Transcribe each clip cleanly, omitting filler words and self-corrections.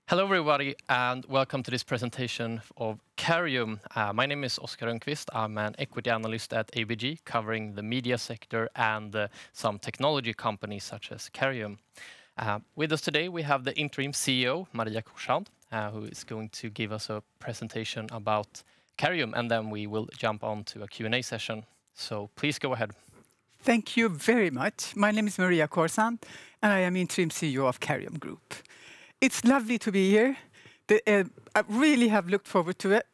Hello, everybody, and welcome to this presentation of Careium. My name is Oskar Rönnqvist. I'm an equity analyst at ABG, covering the media sector and some technology companies such as Careium. With us today, we have the interim CEO, Maria Korsand, who is going to give us a presentation about Careium, and then we will jump on to a Q&A session. So please go ahead. Thank you very much. My name is Maria Korsand, and I am interim CEO of Careium Group. It's lovely to be here. I really have looked forward to it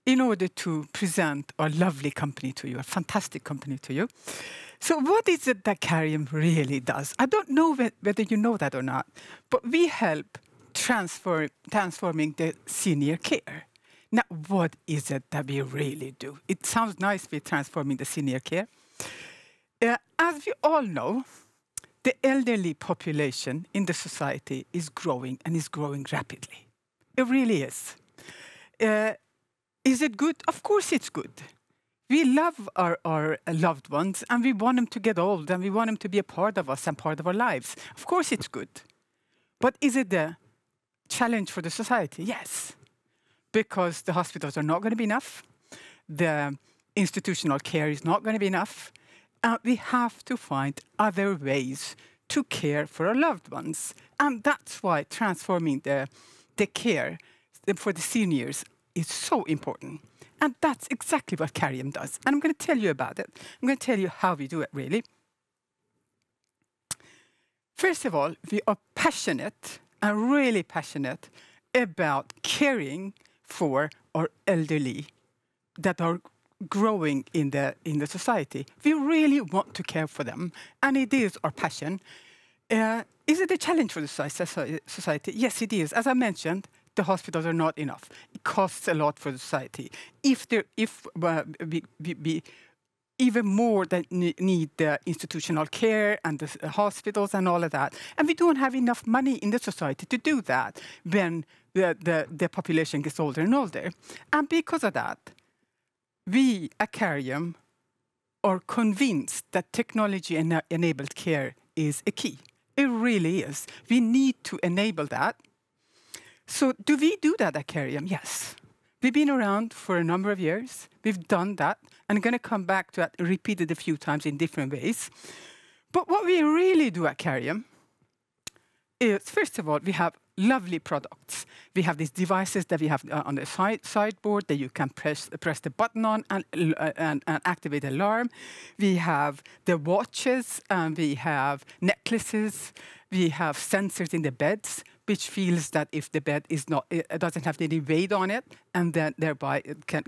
in order to present our lovely company to you, a fantastic company to you. So what is it that Careium really does? I don't know whether you know that or not, but we help transforming the senior care. Now, what is it that we really do? It sounds nice, we're transforming the senior care. As we all know, the elderly population in the society is growing and is growing rapidly. It really is. Is it good? Of course it's good. We love our loved ones and we want them to get old and we want them to be a part of us and part of our lives. Of course it's good. But is it a challenge for the society? Yes. Because the hospitals are not going to be enough. The institutional care is not going to be enough. And we have to find other ways to care for our loved ones. And that's why transforming the care for the seniors is so important. And that's exactly what Careium does. And I'm going to tell you about it. I'm going to tell you how we do it, really. First of all, we are passionate and really passionate about caring for our elderly that are growing in the society. We really want to care for them, and it is our passion. Is it a challenge for the society? Yes, it is. As I mentioned, the hospitals are not enough. It costs a lot for the society. We even more that need the institutional care and the hospitals and all of that, and we don't have enough money in the society to do that when the population gets older and older. And because of that, we at Careium are convinced that technology-enabled care is a key. It really is. We need to enable that. So do we do that at Careium? Yes. We've been around for a number of years. We've done that. And I'm going to come back to that, repeat it a few times in different ways. But what we really do at Careium is, first of all, we have lovely products. We have these devices that we have on the sideboard that you can press the button on and activate the alarm. We have the watches, and we have necklaces. We have sensors in the beds, which feels that if the bed it doesn't have any weight on it, and then thereby it can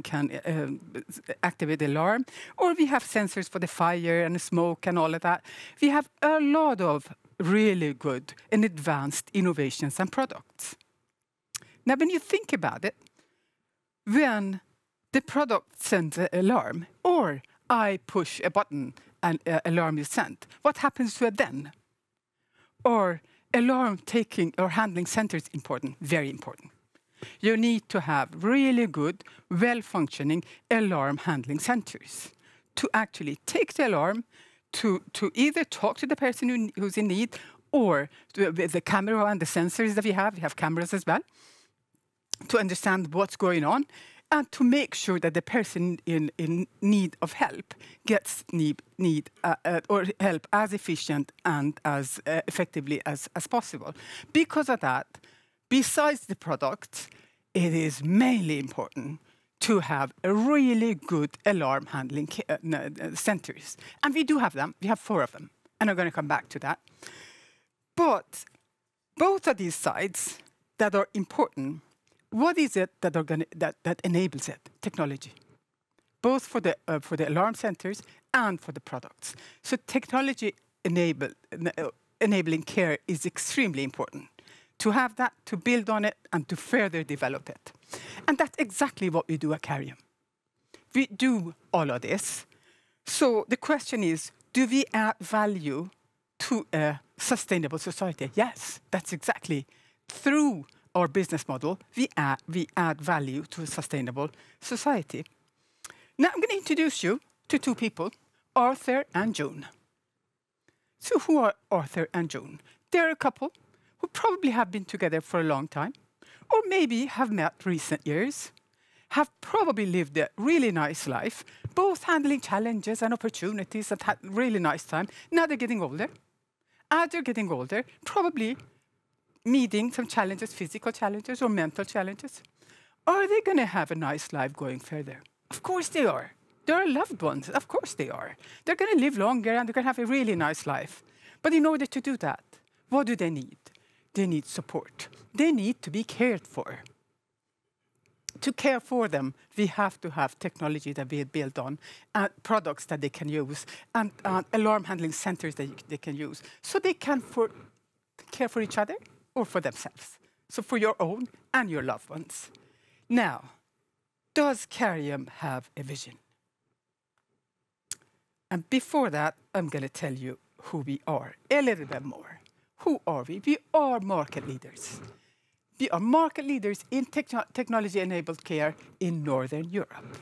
activate the alarm. Or we have sensors for the fire and the smoke and all of that. We have a lot of really good and advanced innovations and products. Now, when you think about it, when the product sends an alarm, or I push a button and an alarm is sent, what happens to it then? Or alarm taking or handling center is important, very important. You need to have really good, well-functioning alarm handling centers to actually take the alarm, to either talk to the person who's in need, or the camera and the sensors that we have cameras as well, to understand what's going on, and to make sure that the person in need of help gets or help as efficient and as effectively as possible. Because of that, besides the product, it is mainly important to have a really good alarm handling centers. And we do have them. We have 4 of them. And I'm going to come back to that. But both of these sides that are important, what is it that enables it? Technology. Both for the alarm centers and for the products. So technology enabling care is extremely important. To have that, to build on it, and to further develop it. And that's exactly what we do at Careium. We do all of this. So the question is, do we add value to a sustainable society? Yes, that's exactly. Through our business model, we add value to a sustainable society. Now I'm going to introduce you to 2 people, Arthur and June. So who are Arthur and June? They're a couple who probably have been together for a long time. or maybe have met recent years, have probably lived a really nice life, both handling challenges and opportunities and had really nice time. Now they're getting older. As they're getting older, probably meeting some challenges, physical challenges or mental challenges. Are they going to have a nice life going further? Of course they are. They're loved ones. Of course they are. They're going to live longer and they're going to have a really nice life. But in order to do that, what do they need? They need support. They need to be cared for. To care for them, we have to have technology that we build on, products that they can use, and alarm handling centers that they can use, so they can care for each other or for themselves. So for your own and your loved ones. Now, does Careium have a vision? And before that, I'm going to tell you who we are a little bit more. Who are we? We are market leaders. We are market leaders in technology-enabled care in Northern Europe.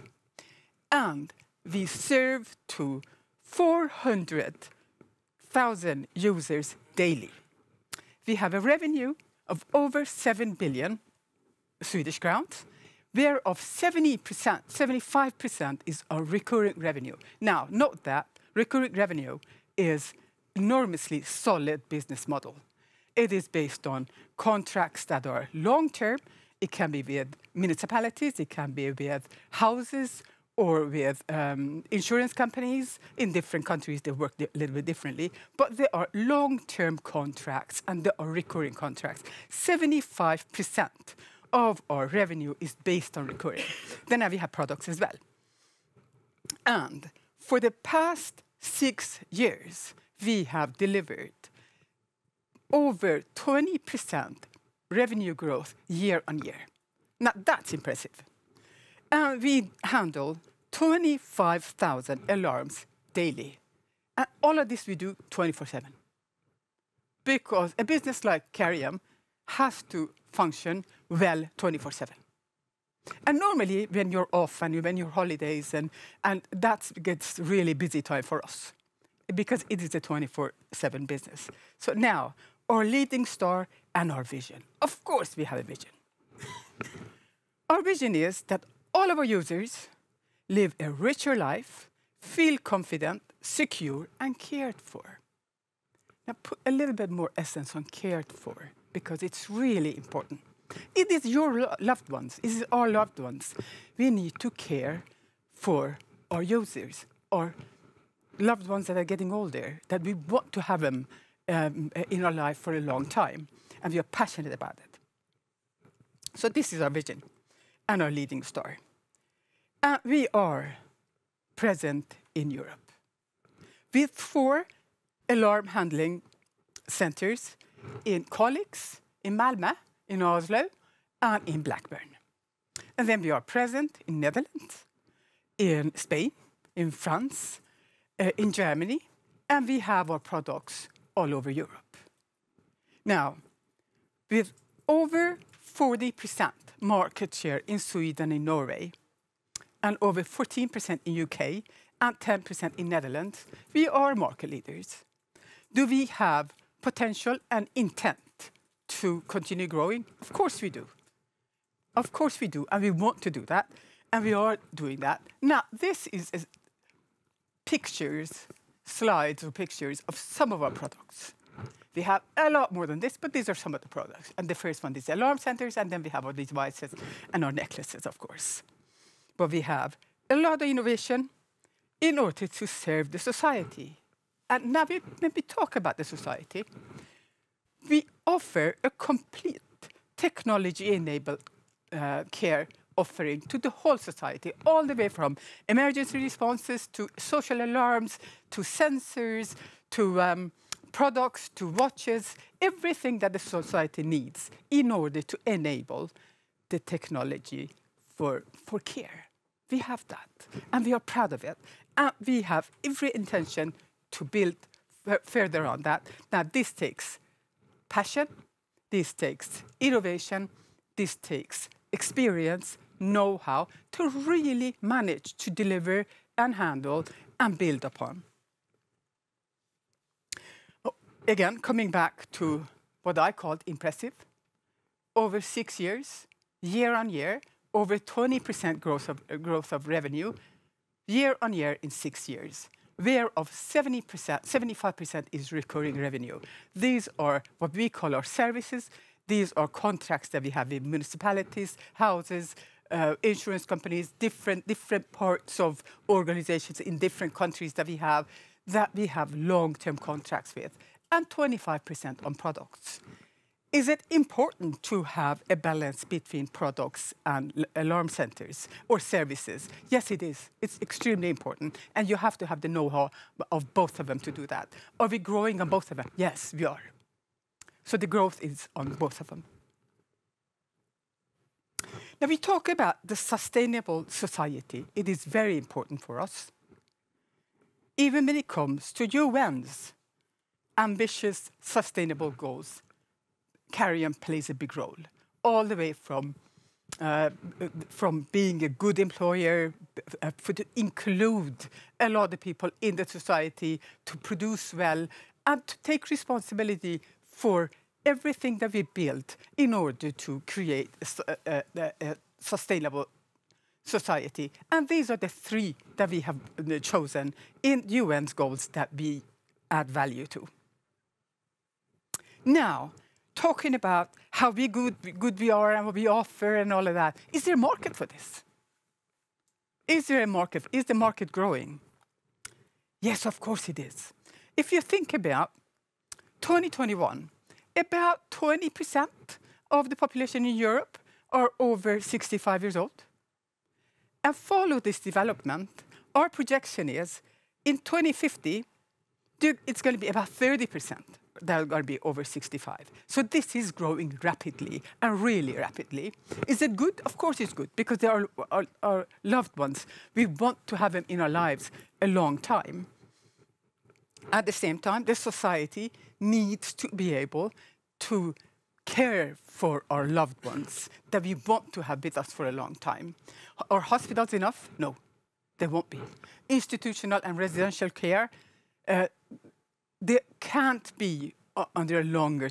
And we serve to 400,000 users daily. We have a revenue of over 7 billion Swedish crowns, whereof 75% is our recurring revenue. Now, note that recurring revenue is enormously solid business model. It is based on contracts that are long-term. It can be with municipalities, it can be with houses, or with insurance companies. In different countries, they work a little bit differently. But they are long-term contracts, and they are recurring contracts. 75% of our revenue is based on recurring. Then we have products as well. And for the past 6 years, we have delivered over 20% revenue growth year on year. Now, that's impressive. And we handle 25,000 alarms daily. And all of this we do 24/7. Because a business like Careium has to function well 24/7. And normally, when you're off and when you're holidays, and that gets really busy time for us, because it is a 24/7 business. So now, our leading star and our vision. Of course, we have a vision. Our vision is that all of our users live a richer life, feel confident, secure, and cared for. Now, put a little bit more essence on cared for, because it's really important. It is your loved ones. It is our loved ones. We need to care for our users, our loved ones that are getting older, that we want to have them in our life for a long time, and we are passionate about it. So this is our vision and our leading star. We are present in Europe with 4 alarm handling centers in Kalix, in Malmö, in Oslo, and in Blackburn. And then we are present in Netherlands, in Spain, in France, in Germany, and we have our products all over Europe. Now, with over 40% market share in Sweden and Norway, and over 14% in UK, and 10% in Netherlands, we are market leaders. Do we have potential and intent to continue growing? Of course we do. Of course we do, and we want to do that, and we are doing that. Now, this is slides or pictures of some of our products. We have a lot more than this, but these are some of the products. And the first one is alarm centers, and then we have our devices and our necklaces, of course. But we have a lot of innovation in order to serve the society. And now when we talk about the society, we offer a complete technology-enabled care offering to the whole society, all the way from emergency responses to social alarms, to sensors, to products, to watches, everything that the society needs in order to enable the technology for care. We have that, and we are proud of it. And we have every intention to build further on that. Now, this takes passion, this takes innovation, this takes experience, know-how to really manage to deliver and handle and build upon. Again, coming back to what I called impressive, over 6 years, year on year, over 20% growth of revenue, year on year in 6 years, whereof 75% is recurring revenue. These are what we call our services. These are contracts that we have with municipalities, houses, insurance companies, different parts of organizations in different countries that we have long-term contracts with, and 25% on products. Is it important to have a balance between products and alarm centers or services? Yes, it is. It's extremely important. And you have to have the know-how of both of them to do that. Are we growing on both of them? Yes, we are. So the growth is on both of them. Now, we talk about the sustainable society. It is very important for us. Even when it comes to UN's ambitious sustainable goals, Careium plays a big role, all the way from being a good employer, to include a lot of people in the society, to produce well, and to take responsibility for everything that we build in order to create a sustainable society. And these are the 3 that we have chosen in UN's goals that we add value to. Now, talking about how good we are and what we offer and all of that. Is there a market for this? Is there a market? Is the market growing? Yes, of course it is. If you think about 2021, about 20% of the population in Europe are over 65 years old. And follow this development, our projection is in 2050, it's going to be about 30%. That are going to be over 65. So this is growing rapidly, and really rapidly. Is it good? Of course it's good, because they are our loved ones. We want to have them in our lives a long time. At the same time, the society needs to be able to care for our loved ones that we want to have with us for a long time. Are hospitals enough? No, they won't be. Institutional and residential care, they can't be under a longer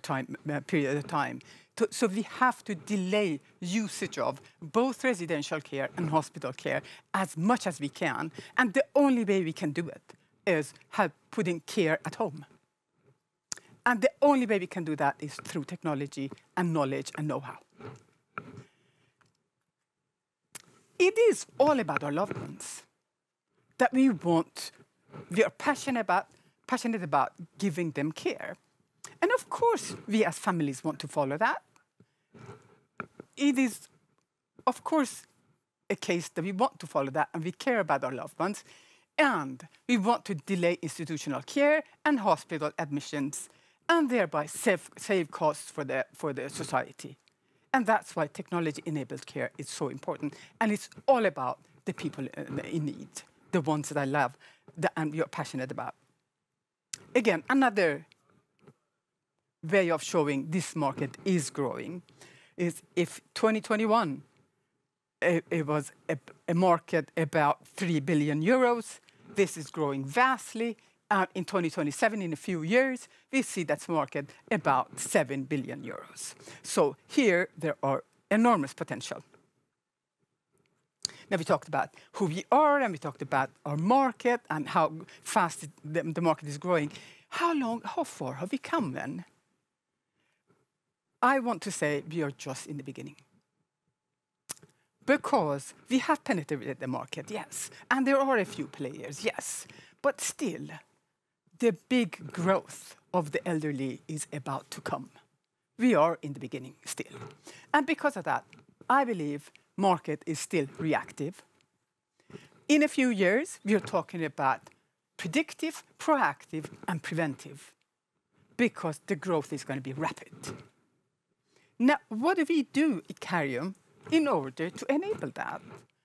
period of time. So we have to delay usage of both residential care and hospital care as much as we can. And the only way we can do it is putting care at home. And the only way we can do that is through technology and knowledge and know-how. It is all about our loved ones that we are passionate about giving them care. And of course, we as families want to follow that. It is, of course, a case that we want to follow that, and we care about our loved ones. And we want to delay institutional care and hospital admissions, and thereby save costs for the society. And that's why technology-enabled care is so important. And it's all about the people in need, the ones that I love, and we are passionate about. Again, another way of showing this market is growing is if 2021, it was a market about 3 billion euros. This is growing vastly. In 2027, in a few years, we see that market about 7 billion euros. So here, there are enormous potential. Now, we talked about who we are, and we talked about our market and how fast the market is growing. How far have we come then? I want to say we are just in the beginning. Because we have penetrated the market, yes. And there are a few players, yes. But still, the big growth of the elderly is about to come. We are in the beginning still. And because of that, I believe market is still reactive. In a few years, we are talking about predictive, proactive, and preventive, because the growth is going to be rapid. Now, what do we do at Careium in order to enable that?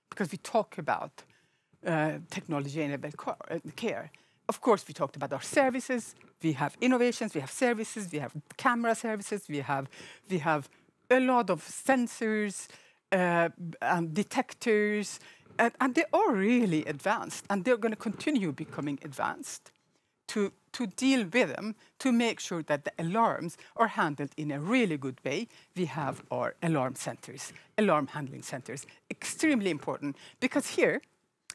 Because we talk about technology-enabled care. Of course, we talked about our services. We have innovations, we have services, we have camera services, we have a lot of sensors and detectors, and they are really advanced, and they're going to continue becoming advanced. to deal with them, to make sure that the alarms are handled in a really good way, we have our alarm centers, alarm handling centers. Extremely important, because here,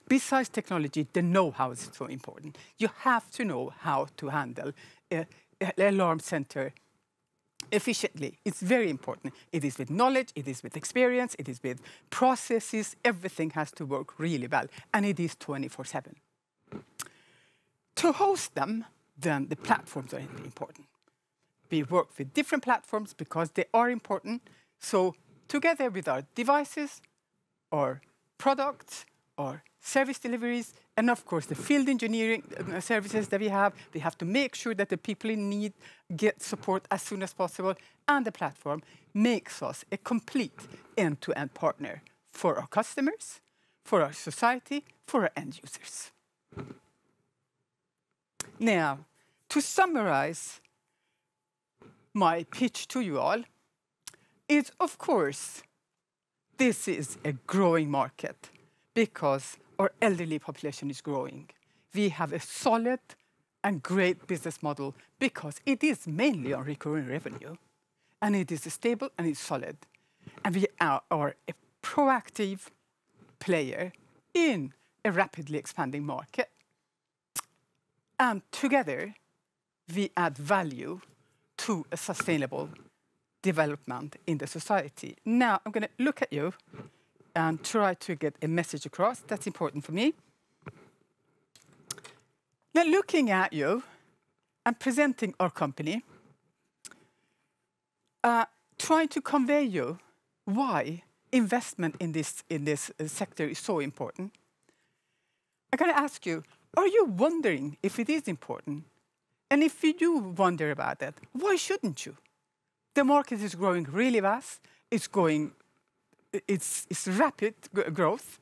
besides technology, the know-how is so important. You have to know how to handle an alarm center efficiently. It's very important. It is with knowledge, it is with experience, it is with processes. Everything has to work really well, and it is 24/7. To host them, then the platforms are important. We work with different platforms because they are important. So together with our devices, our products, our service deliveries, and of course the field engineering services that we have to make sure that the people in need get support as soon as possible. And the platform makes us a complete end-to-end partner for our customers, for our society, for our end users. Now, to summarize my pitch to you all, is of course, this is a growing market because our elderly population is growing. We have a solid and great business model because it is mainly on recurring revenue, and it is stable and it's solid. And we are a proactive player in a rapidly expanding market. And together, we add value to a sustainable development in the society. Now, I'm going to look at you and try to get a message across. That's important for me. Now, looking at you and presenting our company, trying to convey you why investment in this sector is so important. I'm going to ask you, are you wondering if it is important? And if you do wonder about that, why shouldn't you? The market is growing really fast. It's rapid growth.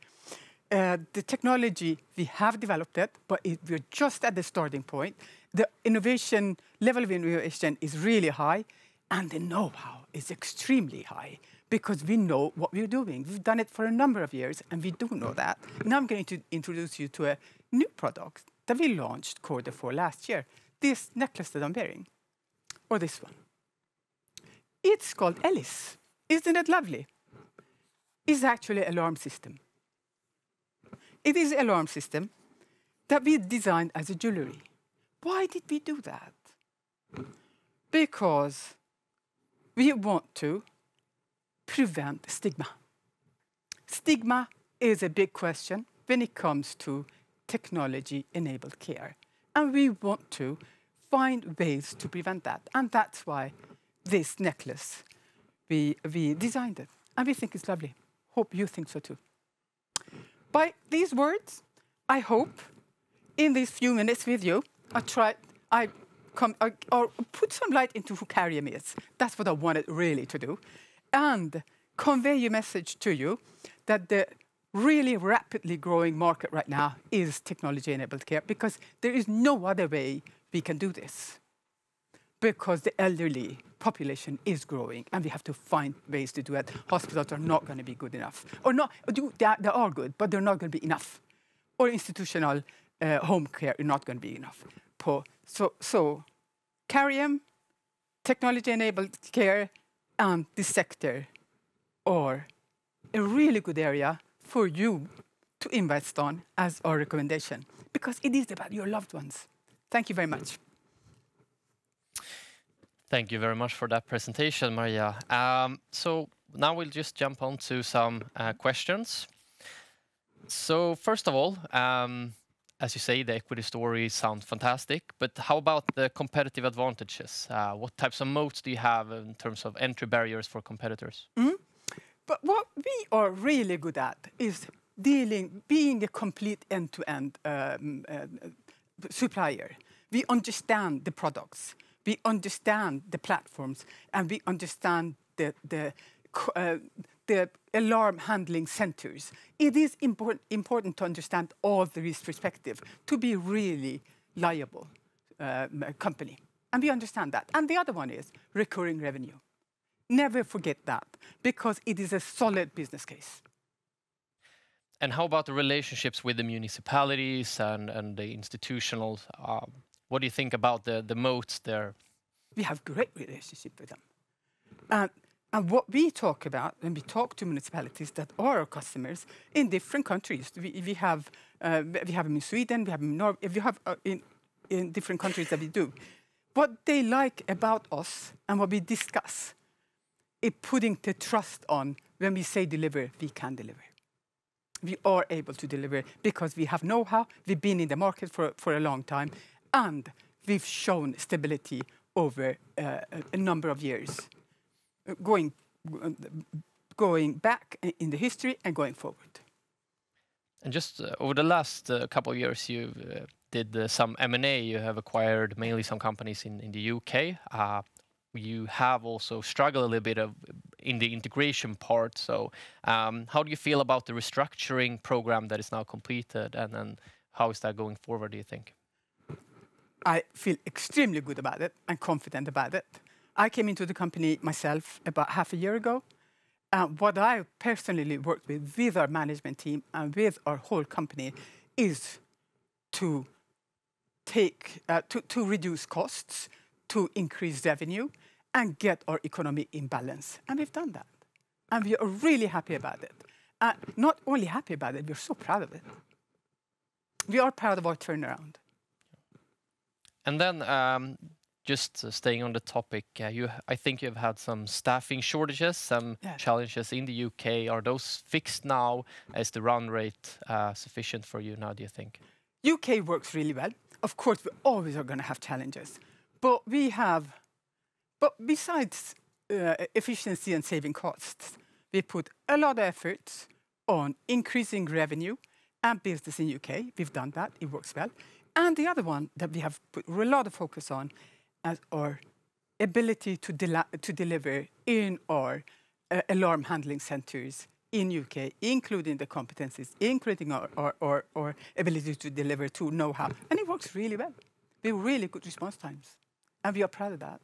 The technology, we have developed it, but we're just at the starting point. The innovation, level of innovation is really high, and the know-how is extremely high because we know what we're doing. We've done it for a number of years, and we do know that. Now I'm going to introduce you to a new product that we launched Q4 last year. This necklace that I'm wearing, or this one. It's called Ellis. Isn't it lovely? It's actually an alarm system. It is an alarm system that we designed as a jewelry. Why did we do that? Because we want to prevent stigma. Stigma is a big question when it comes to technology-enabled care. And we want to find ways to prevent that. And that's why this necklace, we designed it. And we think it's lovely. Hope you think so too. By these words, I hope in these few minutes with you, I put some light into who Careium is. That's what I wanted really to do. And convey a message to you that the really rapidly growing market right now is technology-enabled care, because there is no other way we can do this. Because the elderly population is growing, and we have to find ways to do it. Hospitals are not going to be good enough. Or not, they are good, but they're not going to be enough. Or institutional home care is not going to be enough. So Careium, technology-enabled care, and this sector are a really good area for you to invest on as our recommendation, because it is about your loved ones. Thank you very much. Thank you very much for that presentation, Maria. So now we'll just jump on to some questions. So first of all, as you say, the equity story sounds fantastic, but how about the competitive advantages? What types of moats do you have in terms of entry barriers for competitors? But what we are really good at is being a complete end-to-end supplier. We understand the products, we understand the platforms, and we understand the alarm handling centers. It is important to understand all the risk perspective to be really liable company. And we understand that. And the other one is recurring revenue. Never forget that, because it is a solid business case. And how about the relationships with the municipalities and the institutional what do you think about the moats there? We have great relationship with them. And what we talk about when we talk to municipalities that are our customers in different countries, we have them in Sweden, we have them in Norway, we have in different countries that we do. What they like about us and what we discuss is putting the trust on when we say deliver, we can deliver. We are able to deliver because we have know-how, we've been in the market for a long time, and we've shown stability over a number of years, going back in the history and going forward. And just over the last couple of years, you did some M&A. You have acquired mainly some companies in the UK. You have also struggled a little bit in the integration part. So how do you feel about the restructuring program that is now completed, and then how is that going forward, do you think? I feel extremely good about it and confident about it. I came into the company myself about half a year ago. What I personally worked with our management team and with our whole company is to reduce costs, to increase revenue, and get our economy in balance. And we've done that. And we are really happy about it. Not only happy about it, we're so proud of it. We are proud of our turnaround. And then just staying on the topic, I think you've had some staffing shortages, some challenges in the UK. Are those fixed now? Is the run rate sufficient for you now, do you think? UK works really well. Of course, we always are going to have challenges. But besides efficiency and saving costs, we put a lot of efforts on increasing revenue and business in UK. We've done that. It works well. And the other one that we have put a lot of focus on is our ability to deliver in our alarm handling centers in UK, including the competencies, including our ability to deliver to know-how. And it works really well. We have really good response times. And we are proud of that.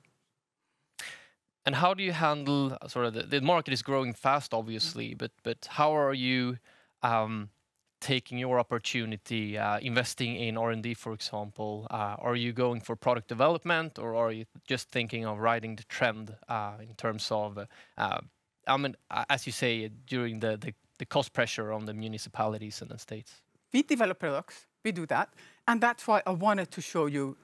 And how do you handle, sort of, the market is growing fast, obviously, but how are you taking your opportunity, investing in R&D, for example? Are you going for product development, or are you just thinking of riding the trend in terms of, I mean, as you say, during the cost pressure on the municipalities and the states? We develop products, we do that. And that's why I wanted to show you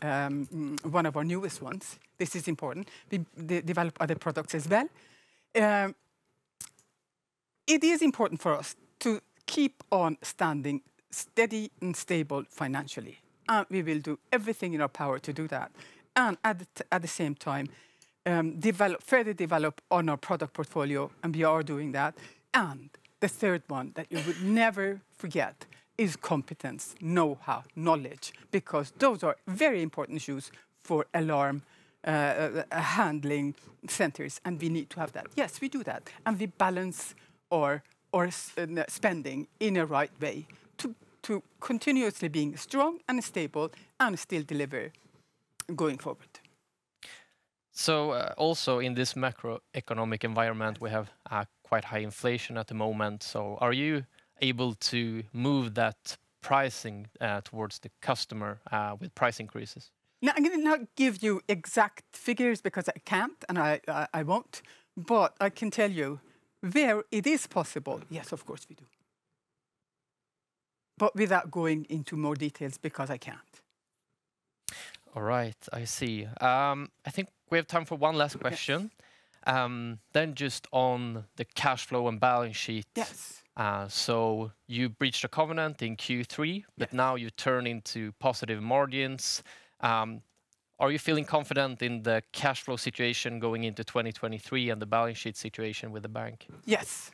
one of our newest ones. This is important. We develop other products as well. It is important for us to keep on standing steady and stable financially. And we will do everything in our power to do that. And at the same time, further develop on our product portfolio, and we are doing that. And the third one that you would never forget is competence, know-how, knowledge, because those are very important issues for alarm handling centers, and we need to have that. Yes, we do that, and we balance our spending in a right way to continuously being strong and stable and still deliver going forward. So also in this macroeconomic environment, we have quite high inflation at the moment. So are you able to move that pricing towards the customer with price increases? Now, I'm going to not give you exact figures because I can't and I won't, but I can tell you where it is possible, yes, of course we do. But without going into more details because I can't. All right, I see. I think we have time for one last question. Yes. Then just on the cash flow and balance sheet. Yes. So you breached a covenant in Q3, but now you turn into positive margins. Are you feeling confident in the cash flow situation going into 2023 and the balance sheet situation with the bank? Yes.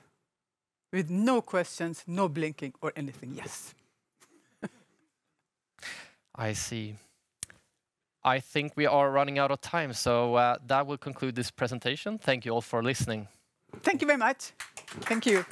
With no questions, no blinking or anything, yes. I see. I think we are running out of time, so that will conclude this presentation. Thank you all for listening. Thank you very much. Thank you.